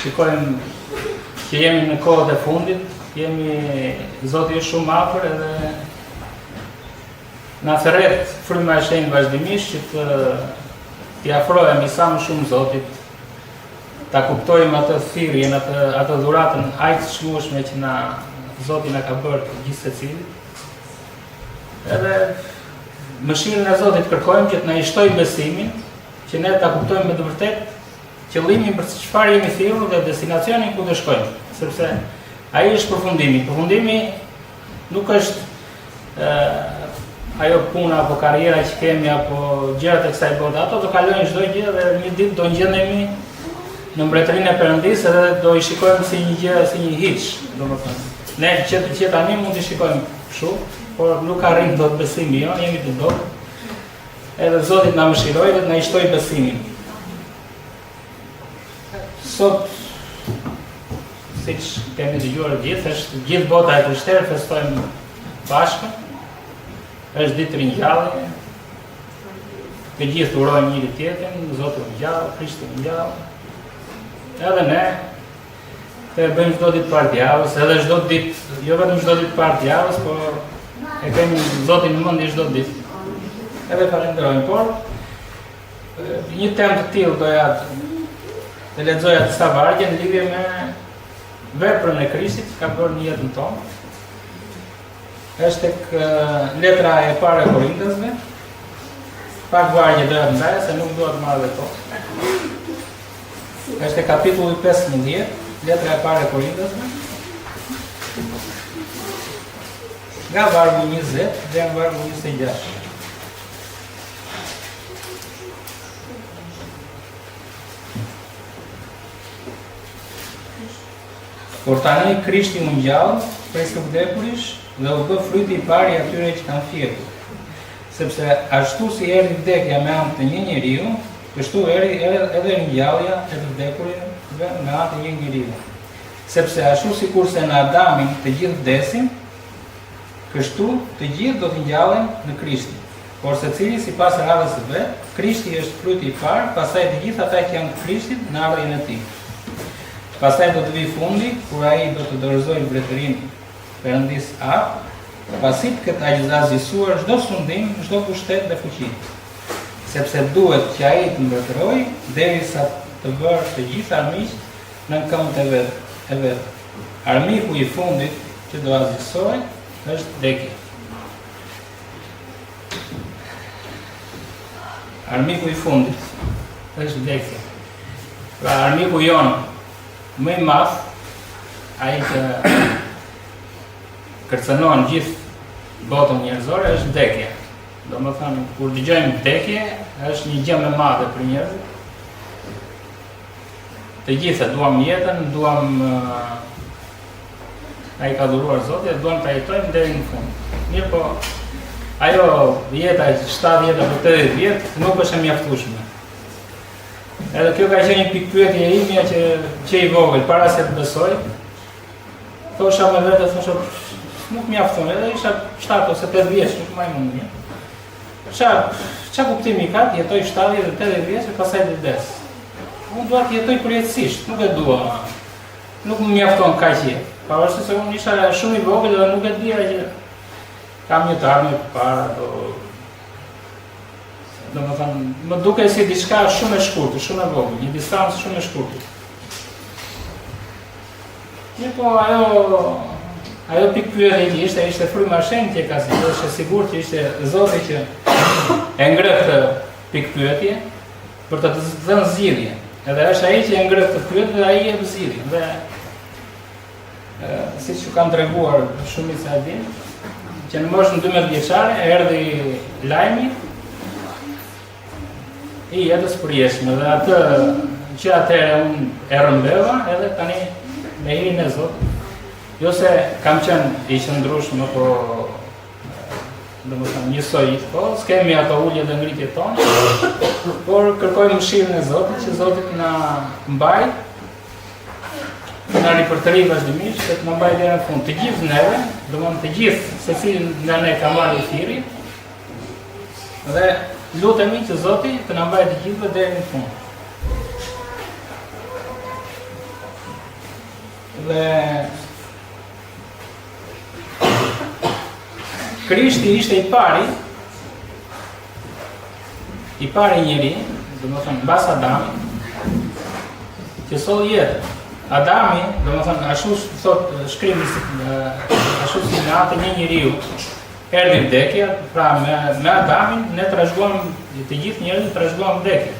shikojmë që jemi në kohët e fundit, Zoti është shumë afër edhe na thret fryma e shenjtë vazhdimisht që t'i afrohemi sa më shumë Zotit, ta kuptojmë atë thirrjen, atë dhuratën aq të çmueshme që Zoti na ka bërë gjithë secilit. Edhe mëshirën e Zotit kërkojmë që të na shtojë besimin, që ne ta kuptojmë me të vërtetë qëllimin për çfarë jemi thirrur dhe destinacionin ku do shkojmë, sepse ai është përfundimi. Përfundimi nuk është ajo puna apo karriera që kemi apo gjërat e kësaj bote. Ato do kalojnë çdo gjë dhe një ditë do ngjendemi në mbretërinë e Perëndisë dhe do i shikojmë si një gjë, si një hiç, domethënë. Ne që tani mund të shikojmë kështu, por nuk arrim dot besimin jon, jemi të dot. Edhe Zoti na mëshiroj dhe na shtojë besimin. Sot, siç kemi dëgjuar gjithë bota e krishterë festojmë Pashkën. Është ditë ringjallje. Të gjithë urojnë njëri tjetrin, Zoti ngjall, Krishti ngjall. Edhe ne të bëjmë çdo ditë partijavës, edhe çdo ditë, jo vetëm çdo ditë partijavës, por e kemi Zotin në mendje çdo ditë. Edhe falenderojmë, por një temë të tillë doja të lexoja disa vargje në lidhje me veprën e Krishtit që ka bërë në jetën tonë. Është tek letra e parë e Korintësve. Pak vargje doja të ndaja, se nuk dua të marrë dhe to. Është kapitulli 15, letra e parë e Korintësve. Nga vargu 20 dhe nga vargu 26. Por tani Krishti u ngjall prej së vdekurish dhe u bë fryti i parë i atyre që kanë fjetur. Sepse ashtu si erdhi vdekja me anë të një njeriu, kështu erdhi edhe ngjallja e të vdekurve me anë të një njeriu. Sepse ashtu sikurse në Adamin të gjithë vdesin, kështu të gjithë do të ngjallen në Krishtin. Por secili sipas radhës së vet, Krishti është fryti i parë, pastaj të gjithë ata që janë të Krishtit në ardhin e tij. Pastaj do të vi fundi, kur ai do të dorëzojë mbretërinë Perëndis Ap, pasi të ketë agjëzasuar çdo sundim, çdo pushtet dhe fuqi. Sepse duhet që ai të mbretërojë derisa të vërë të gjithë armiqt në këmbët e vet. Armiku i fundit që do azgjësohet është vdekja. Armiku i fundit është vdekja. Pra armiku jonë më i madh, ai që kërcënon gjithë botën njerëzore, është vdekja. Domethënë, kur dëgjojmë vdekje, është një gjë më e madhe për njerëzit. Të gjithë duam jetën, duam ai ka dhuruar Zoti, duam ta jetojmë deri në fund. Mirë po, ajo jeta e 70 apo 80 vjet nuk është e mjaftueshme. Edhe kjo ka qenë një pikë pyetje e imja që i vogël, para se të besoj. Thosha me vete, nuk mjafton, edhe isha 7 ose 8 vjeç, nuk më mund mirë. Ç'a kuptimi ka të jetoj 70 dhe 80 vjeç e pastaj të vdes? Unë dua të jetoj përjetësisht, nuk e dua. Nuk më mjafton kaq jetë. Pavarësisht se unë isha shumë i vogël dhe nuk e dija që kam një të ardhmë përpara, domethënë, më duke si diçka shumë e shkurtër, shumë e vogël, një distancë shumë e shkurtër. Mirë po, ajo pikë pyetje që ishte fryma e shenjtë që ka thënë, është sigurt që ishte Zoti që e ngre këtë pikë pyetje për të dhënë zgjidhje. Edhe është ai që e ngre këtë pyetje dhe ai e jep zgjidhjen. Dhe siç ju kam treguar shumica e ditë, që në moshën 12 vjeçare erdhi lajmi i jetës përjetshme dhe atë që atëherë unë e rrëmbeva edhe tani me hirin e Zotit. Jo se kam qenë i qëndrueshëm apo domethënë njësoj, po s'kemi ato ulje dhe ngritje tonë, por kërkojmë mëshirën e Zotit që Zoti na mbaj, na ripërtëri vazhdimisht, që të na mbaj deri në fund. Të gjithë neve, domethënë të gjithë secili nga ne ka marrë thirrje dhe lutemi që Zoti të na mbajë të gjithëve deri në fund. Dhe Krishti ishte i pari njeri, do më thënë, mbas Adamit, që solli jetën. Adami, do më thënë, ashtu thot shkrimi, ashtu si me atë një njeriu, erdhi vdekja, pra me Adamin ne trashëgojmë, të gjithë njerëzit trashëgojmë vdekjen.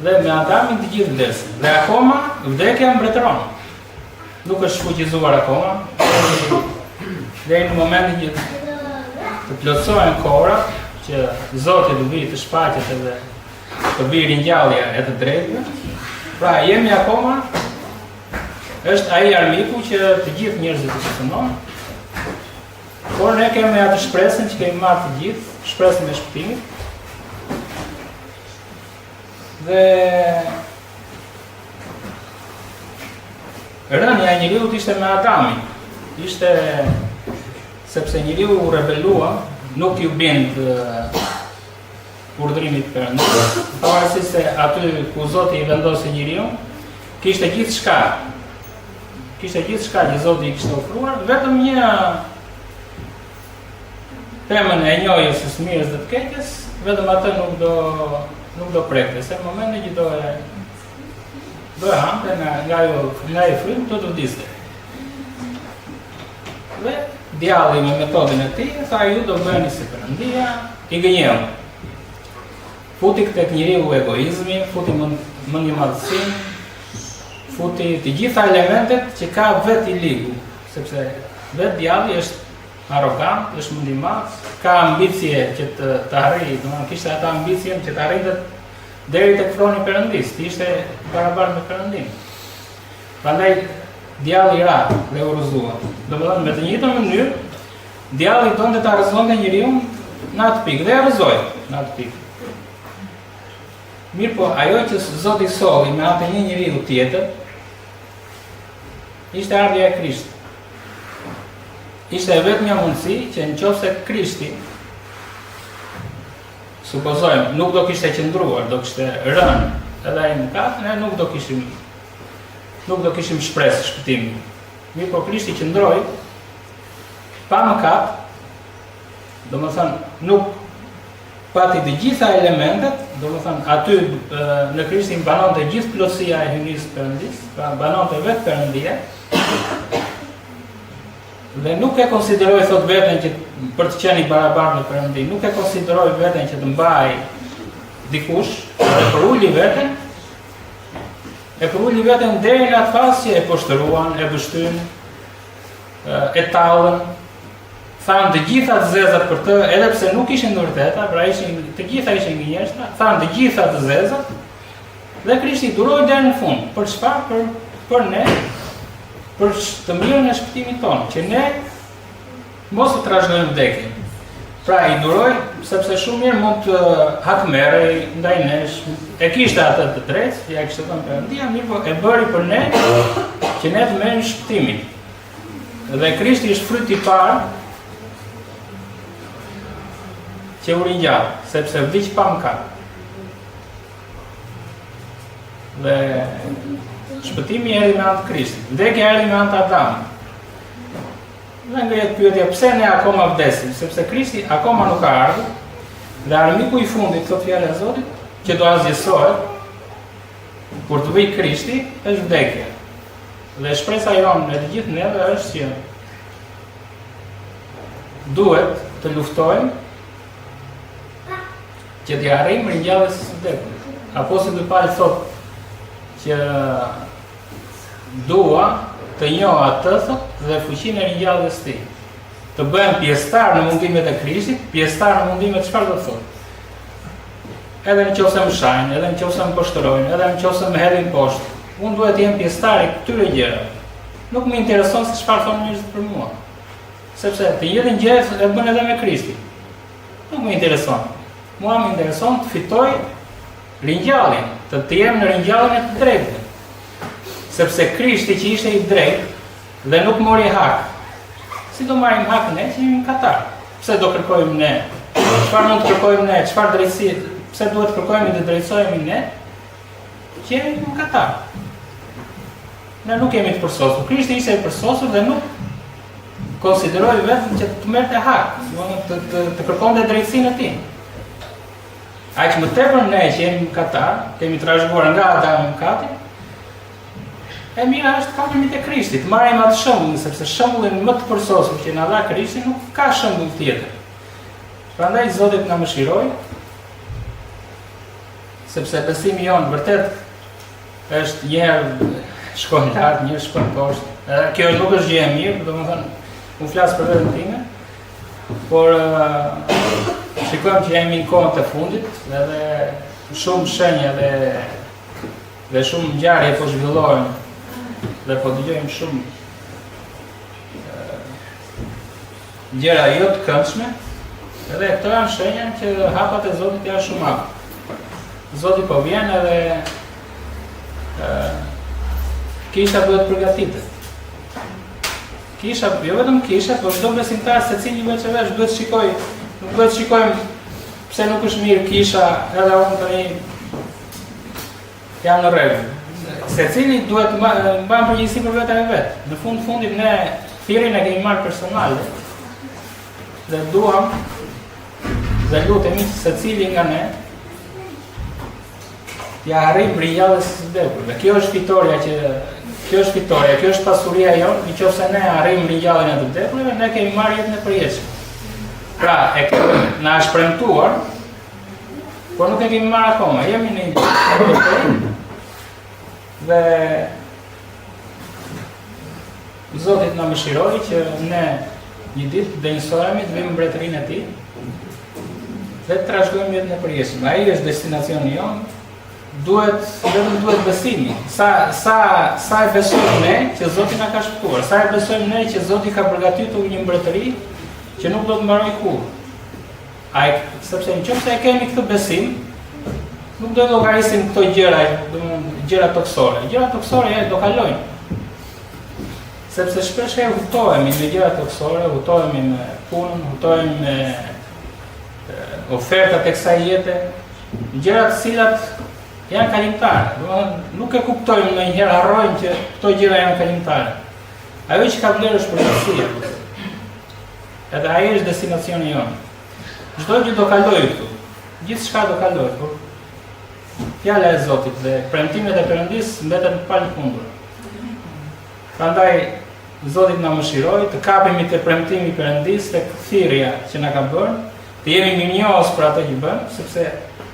Dhe me Adamin të gjithë vdesin. Dhe akoma vdekja mbretëron. Nuk është shfuqizuar akoma. Deri në momentin që të plotësohen kohërat, që Zoti do vijë të shfaqet edhe të vijë ringjallja e të drejtëve. Pra jemi akoma, është ai armiku që të gjithë njerëzit të shpëtojnë. Por ne kemi atë shpresën që kemi marrë të gjithë, shpresën e shpëtimit. Dhe rënja e njeriut ishte me Adamin. Ishte sepse njeriu u rebelua, nuk ju bind urdhrimit Perëndimit. Pavarësisht se aty ku Zoti i vendosi njeriu, kishte gjithçka. Kishte gjithçka që Zoti i kishte ofruar, vetëm një temën e njohjes së mirës dhe të keqes, vetëm atë nuk do prekte, se në momentin që do e hante nga e frymë, do të vdiste. Dhe djalli me metodën e tij, tha ju do bëheni si Perëndia, i gënjeu. Futi tek njeriu egoizmi, futi mendjemadhësinë, futi të gjitha elementet që ka vetë i ligu, sepse vetë djalli është arrogant, është mendjemadh, ka ambicie që të arrijë, domethënë kishte atë ambicien që të arrijë deri tek froni Perëndis, ishte barabartë me Perëndimin. Prandaj djalli ra dhe u rrëzua. Domethënë me të njëjtën mënyrë, djalli donte ta rrëzonte njeriu në atë pikë dhe e rrëzoi në atë pikë. Mirë po, ajo që Zoti solli me atë një njeriu tjetër, ishte ardhja e Krishtit. Ishte vetëm një mundësi që nëse Krishti, supozojmë, nuk do kishte qëndruar, do kishte rënë edhe ai mëkat, ne nuk do kishim shpresë shpëtimin. Mirë po Krishti qëndroi pa mëkat, domethënë nuk pati të gjitha elementet, domethënë aty në Krishtin banonte gjithë plotësia e hyjnisë Perëndis, pra banonte vetë Perëndia. Dhe nuk e konsideroj thot veten që për të qenë i barabartë me Perëndin, nuk e konsideroj veten që të mbaj dikush, e përulli veten, deri në atë fazë që e poshtëruan, e bështyn, e tallën, thanë të gjitha të zezat për të, edhe pse nuk ishin të vërteta, pra të gjitha ishin gënjeshtra, thanë të gjitha të zezat, dhe Krishti duroi deri në fund. Për çfarë? Për ne, për të mirën e shpëtimit tonë, që ne mos të trashëgojmë vdekjen. Pra i duroj, sepse shumë mirë mund të hakmerrej ndaj nesh, e kishte atë të drejtë, ja kishte thënë Perëndia, mirë po e bëri për ne, që ne të merrim shpëtimin. Dhe Krishti është fryti i parë që u ringjall, sepse vdiq pa mëkat. Dhe shpëtimi erdhi me anë të Krishtit, vdekja erdhi me anë të Adamit. Dhe ngrihet pyetja pse ne akoma vdesim, sepse Krishti akoma nuk ka ardhur, dhe armiku i fundit, thot fjala e Zotit, që do azgjësohet kur të vijë Krishti, është vdekja. Dhe shpresa jonë e të gjithë neve është që duhet të luftojmë që t'i arrijmë ringjalljen së vdekjes. Apostulli Paul thot që dua të njoh atë dhe fuqinë e ringjalljes së tij. Të bëhem pjesëtar në mundimet e Krishtit, pjesëtar në mundimet çfarë do të thotë? Edhe nëse më shajnë, edhe nëse më poshtërojnë, edhe nëse më hedhin poshtë, unë duhet të jem pjesëtar i këtyre gjërave. Nuk më intereson se çfarë thonë njerëzit për mua. Sepse të njëjtën gjë e bën edhe me Krishtin. Nuk më intereson. Mua më intereson të fitoj ringjalljen, të jem në ringjalljen e të drejtëve. Sepse Krishti që ishte i drejtë dhe nuk mori hak. Si do marrim hak ne që jemi katar? Pse do kërkojmë ne? Çfarë mund të kërkojmë ne? Çfarë drejtësi? Pse duhet të kërkojmë të drejtohemi ne? Që jemi katar. Ne nuk jemi të përsosur. Krishti ishte i përsosur dhe nuk konsideroi vetëm që të merrte hak, të kërkonte drejtsinë e tij. Aq më tepër ne që jemi katar, kemi trashëguar nga Adami mëkati, e mira është kapemi te Krishti, të marrim atë shembull, sepse shembullin më të përsosur që na dha Krishti nuk ka shembull tjetër. Prandaj Zoti na mëshiroi, sepse besimi jon vërtet është njëherë shkon lart, njëherë shkon poshtë. Kjo nuk është gjë e mirë, domethënë unë flas për veten time, por shikojmë që jemi në kohën e fundit, edhe shumë shenja dhe shumë ngjarje po zhvillohen dhe po dëgjojmë shumë gjëra jo të këndshme, edhe këto janë shenja që hapat e Zotit janë shumë hapa. Zoti po vjen edhe kisha duhet përgatitet. Kisha, jo vetëm kisha, por çdo besimtar secili veç e veç duhet shikoj, nuk duhet shikojmë pse nuk është mirë kisha, edhe unë tani jam në rregull. Secili duhet mban përgjegjësi për veten e vet. Në fundit ne thirrjen e kemi marrë personale. Dhe duam dhe lutemi secili nga ne t'ia arrijë brinjallës së vdekurit. Kjo është fitoria, kjo është pasuria jonë, nëse ne arrijmë brinjallën e të vdekurve, ne kemi marrë jetën e përjetshme. Pra, na është premtuar, por nuk e kemi marrë akoma. Jemi në një dhe Zoti na mëshiroi që ne një ditë dënsohemi të vim mbretërinë e tij dhe të trashëgojmë jetën e përjetshme. Ai është destinacioni jonë. Vetëm duhet besimi. Sa e besojmë ne që Zoti na ka shpëtuar, sa e besojmë ne që Zoti ka përgatitur një mbretëri që nuk do të mbarojë kurrë. Sepse nëse e kemi këtë besim, nuk do të llogarisim këto gjëra toksore. Gjëra toksore do kalojnë. Sepse shpesh hutohemi me gjëra toksore, hutohemi me punën, hutohemi me ofertat e kësaj jete, gjëra të cilat janë kalimtare. Nuk e kuptojmë ndonjëherë, harrojmë që këto gjëra janë kalimtare. Ajo që ka vlerë është përgjithësia. Edhe ai është destinacioni jonë. Çdo gjë do kalojë këtu. Gjithçka do kalojë, por fjala e Zotit dhe premtimet e Perëndis mbeten pa lëkundur. Prandaj Zoti na mëshiroi të kapemi te premtimi i Perëndis, tek thirrja që na ka bërë, të jemi mirënjohës për atë që bëjmë, sepse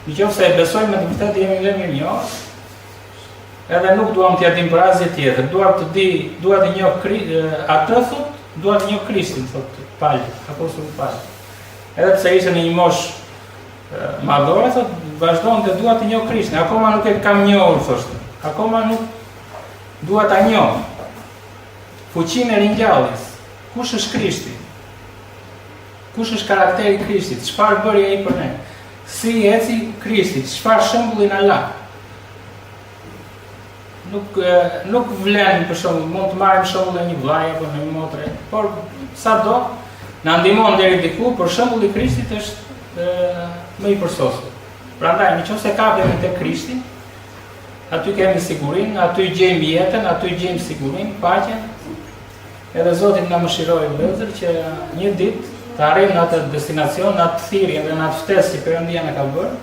nëse e besojmë me të vërtetë jemi mirënjohës, edhe nuk duam t'ia dim për asgjë tjetër. Dua të njoh atë thot, dua të njoh Krishtin, thot Paul, apostulli Paul. Edhe pse ishte në një moshë madhore, thot vazhdonte dua të njoh Krishtin. Akoma nuk e kam njohur, thoshte. Akoma nuk dua ta njoh. Fuqinë e ringjalljes. Kush është Krishti? Kush është karakteri i Krishtit? Çfarë bëri ai për ne? Si eci Krishti? Çfarë shembulli na la? Nuk vlen për shembull, mund të marrim shembull e një vllaje apo një motre, por sado na ndihmon deri diku, por shembulli i Krishtit është më i përsosur. Prandaj nëse kapemi te Krishti, aty kemi sigurinë, aty gjejmë jetën, aty gjejmë sigurinë, paqen. Edhe Zoti na mëshiroi vëllezër që një ditë të arrijmë në atë destinacion, në atë thirrje dhe në atë ftesë që Perëndia na ka bërë,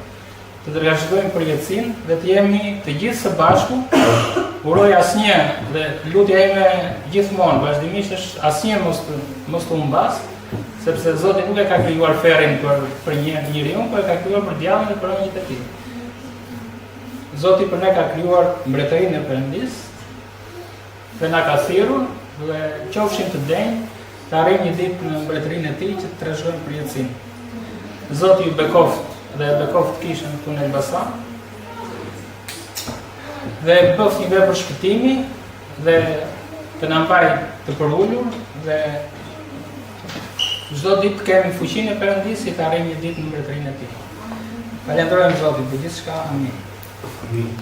të trashëgojmë përjetësinë dhe të jemi të gjithë së bashku. Uroj asnjë dhe lutja ime gjithmonë vazhdimisht është asnjë mos të humbas, sepse Zoti nuk e ka krijuar ferrin për njeriu, por e ka krijuar për djallin dhe për anjët e tij. Zoti për ne ka krijuar mbretërinë e Perëndis dhe na ka thirrur dhe qofshim të denj të arrijmë një ditë në mbretërinë e tij që të trashëgojmë përjetësinë. Zoti ju bekoft dhe bekoft kishën këtu në Elbasan. Dhe bëft një vepër shpëtimi dhe të na mbaj të përulur dhe çdo ditë kemi fuqinë e Perëndis që të arrijmë një ditë në mbretërinë e tij. Falenderojmë Zotin për gjithçka. Amin.